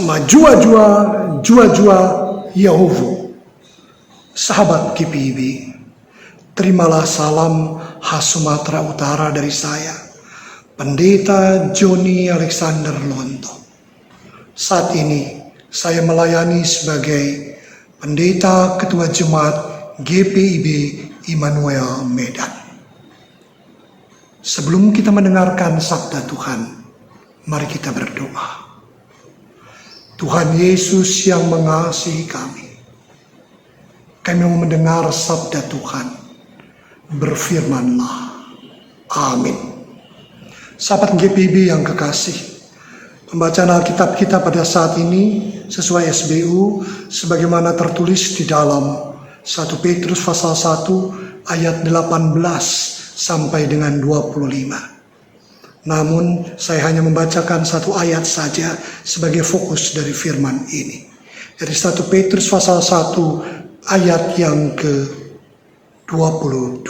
Majua-jua, jua-jua Yehovo. Sahabat GPIB, terimalah salam khas Sumatera Utara dari saya, Pendeta Joni Alexander Lonto. Saat ini saya melayani sebagai Pendeta Ketua Jemaat GPIB Immanuel Medan. Sebelum kita mendengarkan sabda Tuhan, mari kita berdoa. Tuhan Yesus yang mengasihi kami mau mendengar sabda Tuhan. Berfirmanlah. Amin. Sahabat GPIB yang kekasih, pembacaan Alkitab kita pada saat ini sesuai SBU sebagaimana tertulis di dalam 1 Petrus pasal 1 ayat 18 sampai dengan 25. Namun saya hanya membacakan satu ayat saja sebagai fokus dari firman ini. Dari 1 Petrus pasal 1 ayat yang ke-22.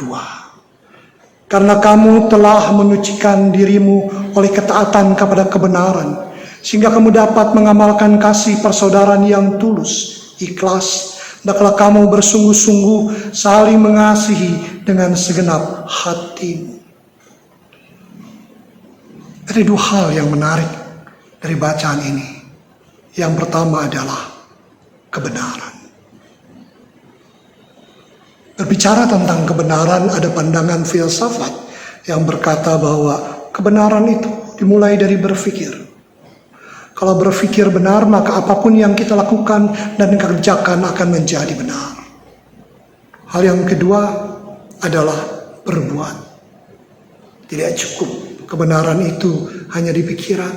Karena kamu telah menyucikan dirimu oleh ketaatan kepada kebenaran, sehingga kamu dapat mengamalkan kasih persaudaraan yang tulus, ikhlas, hendaklah kamu bersungguh-sungguh saling mengasihi dengan segenap hatimu. Ada dua hal yang menarik dari bacaan ini. Yang pertama adalah kebenaran. Berbicara tentang kebenaran, ada pandangan filsafat yang berkata bahwa kebenaran itu dimulai dari berpikir. Kalau berpikir benar, maka apapun yang kita lakukan dan kerjakan akan menjadi benar. Hal yang kedua adalah berbuat. Tidak cukup kebenaran itu hanya di pikiran,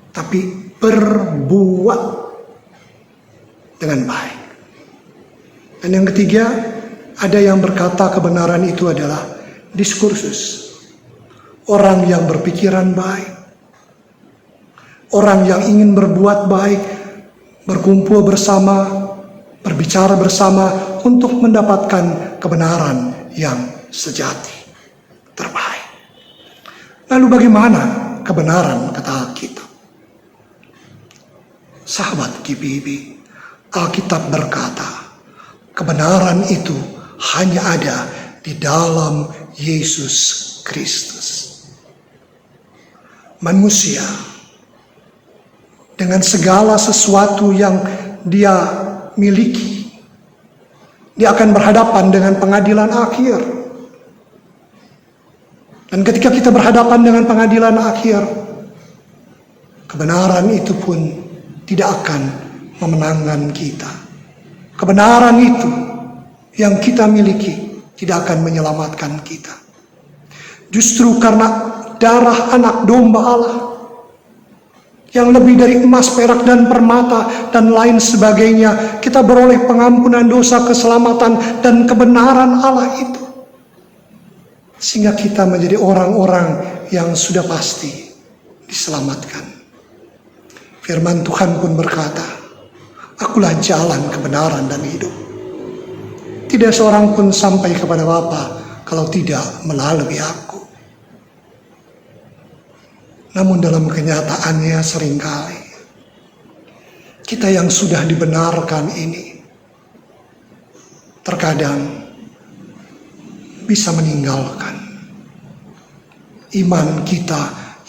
tapi berbuat dengan baik. Dan yang ketiga, ada yang berkata kebenaran itu adalah diskursus. Orang yang berpikiran baik, orang yang ingin berbuat baik, berkumpul bersama, berbicara bersama untuk mendapatkan kebenaran yang sejati, terbaik. Lalu bagaimana kebenaran kata Alkitab? Sahabat GPIB, Alkitab berkata, kebenaran itu hanya ada di dalam Yesus Kristus. Manusia dengan segala sesuatu yang dia miliki, dia akan berhadapan dengan pengadilan akhir. Dan ketika kita berhadapan dengan pengadilan akhir, kebenaran itu pun tidak akan memenangkan kita. Kebenaran itu yang kita miliki tidak akan menyelamatkan kita. Justru karena darah anak domba Allah yang lebih dari emas, perak, dan permata, dan lain sebagainya, kita beroleh pengampunan dosa, keselamatan, dan kebenaran Allah itu. Sehingga kita menjadi orang-orang yang sudah pasti diselamatkan. Firman Tuhan pun berkata, akulah jalan, kebenaran, dan hidup. Tidak seorang pun sampai kepada Bapa kalau tidak melalui aku. Namun dalam kenyataannya seringkali kita yang sudah dibenarkan ini terkadang bisa meninggalkan iman kita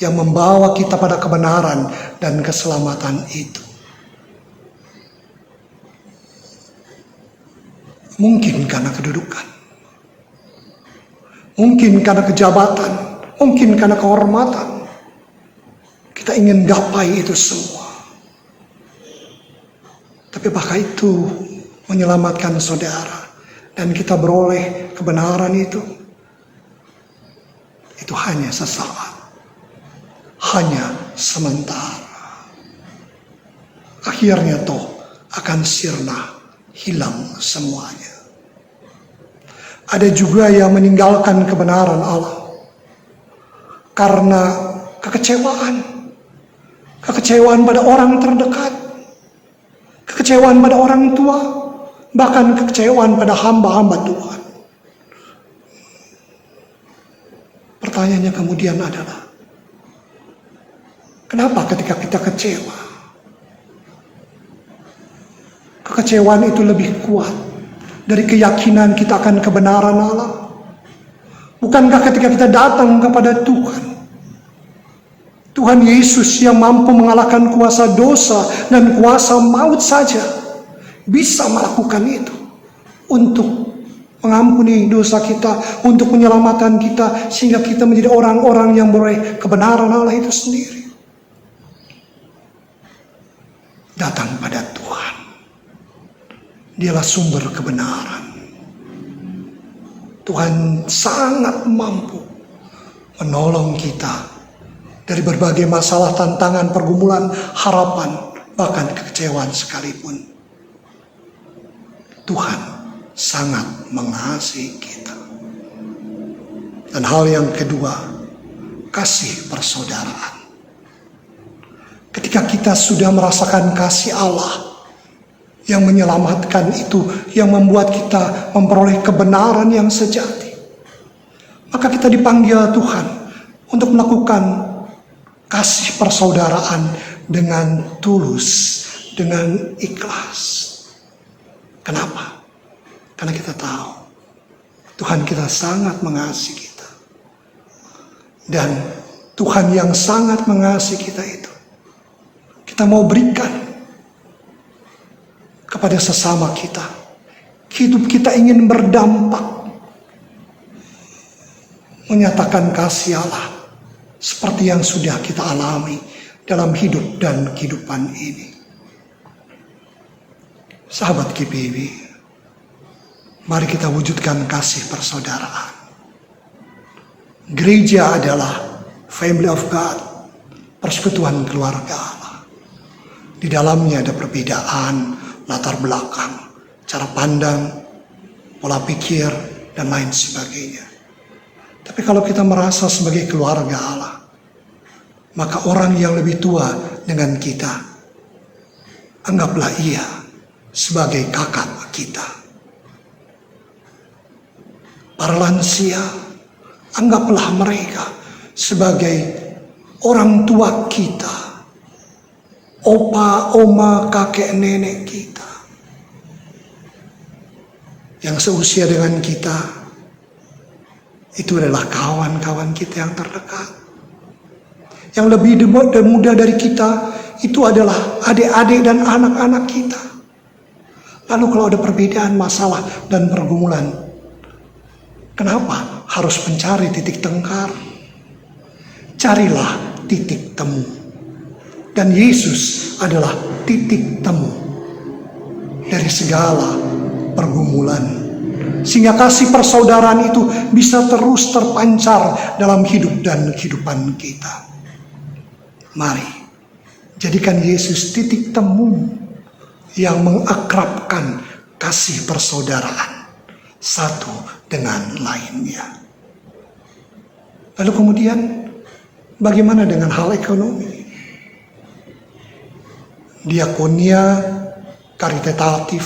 yang membawa kita pada kebenaran dan keselamatan itu. Mungkin karena kedudukan, mungkin karena kejabatan, mungkin karena kehormatan. Kita ingin gapai itu semua. Tapi apakah itu menyelamatkan saudara dan kita beroleh kebenaran itu? Itu hanya sesaat, hanya sementara. Akhirnya toh akan sirna, hilang semuanya. Ada juga yang meninggalkan kebenaran Allah karena kekecewaan pada orang terdekat, kekecewaan pada orang tua, bahkan kekecewaan pada hamba-hamba Tuhan. Pertanyaannya kemudian adalah, kenapa ketika kita kecewa, kekecewaan itu lebih kuat dari keyakinan kita akan kebenaran Allah? Bukankah ketika kita datang kepada Tuhan Yesus yang mampu mengalahkan kuasa dosa dan kuasa maut saja bisa melakukan itu untuk mengampuni dosa kita, untuk menyelamatkan kita, sehingga kita menjadi orang-orang yang beroleh kebenaran Allah itu sendiri. Datang pada Tuhan. Dialah sumber kebenaran. Tuhan sangat mampu menolong kita dari berbagai masalah, tantangan, pergumulan, harapan, bahkan kekecewaan sekalipun. Tuhan sangat mengasihi kita. Dan hal yang kedua, kasih persaudaraan. Ketika kita sudah merasakan kasih Allah yang menyelamatkan itu, yang membuat kita memperoleh kebenaran yang sejati, maka kita dipanggil Tuhan untuk melakukan kasih persaudaraan dengan tulus, dengan ikhlas. Kenapa? Karena kita tahu Tuhan kita sangat mengasihi kita. Dan Tuhan yang sangat mengasihi kita itu, kita mau berikan kepada sesama kita. Hidup kita ingin berdampak, menyatakan kasih Allah seperti yang sudah kita alami dalam hidup dan kehidupan ini. Sahabat GPIB, mari kita wujudkan kasih persaudaraan. Gereja adalah family of God, persekutuan keluarga Allah. Di dalamnya ada perbedaan latar belakang, cara pandang, pola pikir, dan lain sebagainya. Tapi kalau kita merasa sebagai keluarga Allah, maka orang yang lebih tua dengan kita, anggaplah ia sebagai kakak kita. Para lansia, anggaplah mereka sebagai orang tua kita. Opa, oma, kakek, nenek kita. Yang seusia dengan kita, itu adalah kawan-kawan kita yang terdekat. Yang lebih muda dari kita, itu adalah adik-adik dan anak-anak kita. Lalu kalau ada perbedaan, masalah, dan pergumulan, kenapa harus mencari titik tengkar? Carilah titik temu. Dan Yesus adalah titik temu dari segala pergumulan. Sehingga kasih persaudaraan itu bisa terus terpancar dalam hidup dan kehidupan kita. Mari, jadikan Yesus titik temu yang mengakrabkan kasih persaudaraan satu dengan lainnya. Lalu kemudian, bagaimana dengan hal ekonomi? Diakonia karitatif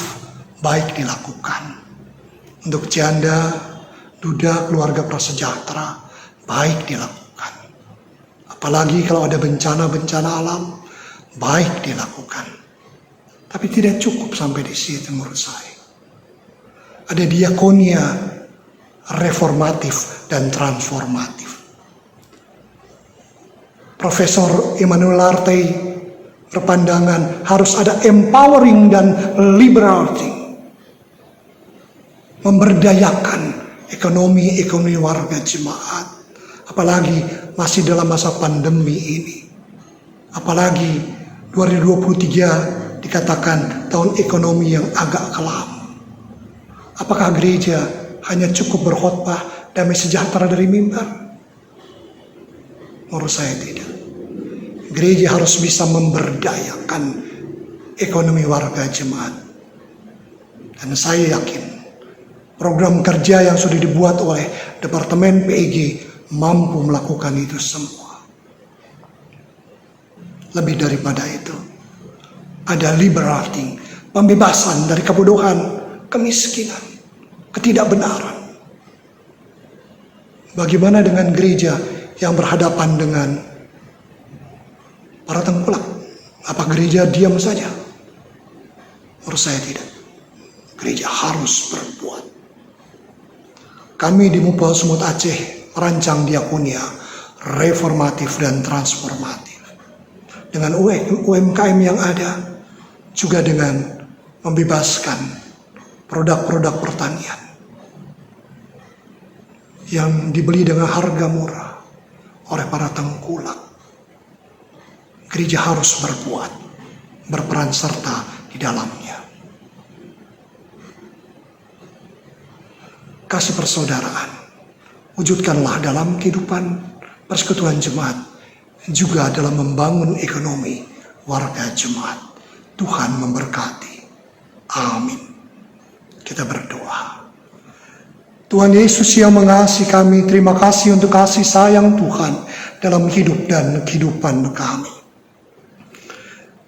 baik dilakukan. Untuk janda, duda, keluarga prasejahtera baik dilakukan. Apalagi kalau ada bencana-bencana alam, baik dilakukan. Tapi tidak cukup sampai di situ menurut saya. Ada diakonia reformatif dan transformatif. Profesor Emmanuel Lartey berpandangan harus ada empowering dan liberating, memberdayakan ekonomi warga jemaat, apalagi masih dalam masa pandemi ini, apalagi 2023 dikatakan tahun ekonomi yang agak kelam. Apakah gereja hanya cukup berkhotbah damai sejahtera dari mimbar? Menurut saya tidak. Gereja harus bisa memberdayakan ekonomi warga jemaat. Dan saya yakin program kerja yang sudah dibuat oleh Departemen PEG mampu melakukan itu semua. Lebih daripada itu, ada liberating, pembebasan dari kebodohan, kemiskinan, ketidakbenaran. Bagaimana dengan gereja yang berhadapan dengan para tengkulak? Apa gereja diam saja? Menurut saya tidak. Gereja harus berbuat. Kami di Mupal Sumut Aceh merancang diakonia reformatif dan transformatif. Dengan UMKM yang ada, juga dengan membebaskan produk-produk pertanian yang dibeli dengan harga murah oleh para tengkulak. Gereja harus berbuat, berperan serta di dalamnya. Kasih persaudaraan, wujudkanlah dalam kehidupan persekutuan jemaat, juga dalam membangun ekonomi warga jemaat. Tuhan memberkati. Amin. Kita berdoa. Tuhan Yesus yang mengasihi kami, terima kasih untuk kasih sayang Tuhan dalam hidup dan kehidupan kami.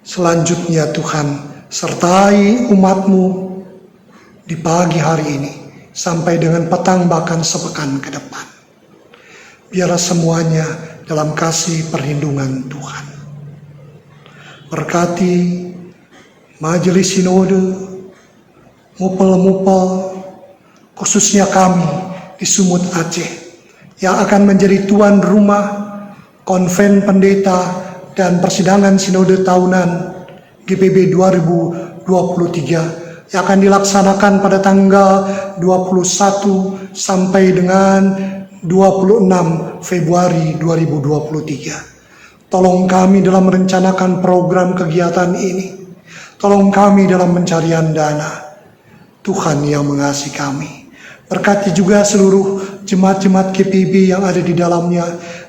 Selanjutnya Tuhan, sertai umat-Mu di pagi hari ini, sampai dengan petang bahkan sepekan ke depan. Biarlah semuanya dalam kasih perlindungan Tuhan. Berkati majelis sinode, mupel-mupel, khususnya kami di Sumut Aceh, yang akan menjadi tuan rumah konven pendeta dan persidangan sinode tahunan GPB 2023 yang akan dilaksanakan pada tanggal 21 sampai dengan 26 Februari 2023. Tolong kami dalam merencanakan program kegiatan ini. Tolong kami dalam pencarian dana. Tuhan yang mengasihi kami. Berkati juga seluruh jemaat-jemaat GPB yang ada di dalamnya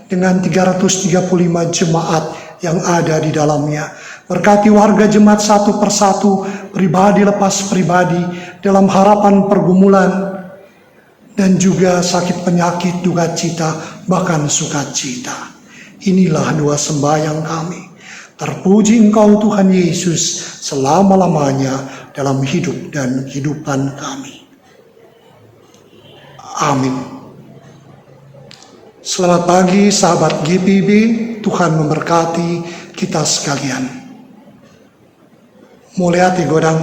dengan 335 jemaat yang ada di dalamnya. Berkati warga jemaat satu persatu, pribadi lepas pribadi, dalam harapan pergumulan dan juga sakit penyakit, duka cita, bahkan sukacita. Inilah doa sembahyang kami. Terpuji Engkau Tuhan Yesus selama-lamanya dalam hidup dan kehidupan kami. Amin. Selamat pagi sahabat GPB, Tuhan memberkati kita sekalian. Muliati godang,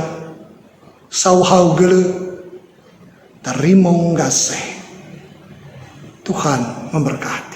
sauhau gele, terima kasih. Tuhan memberkati.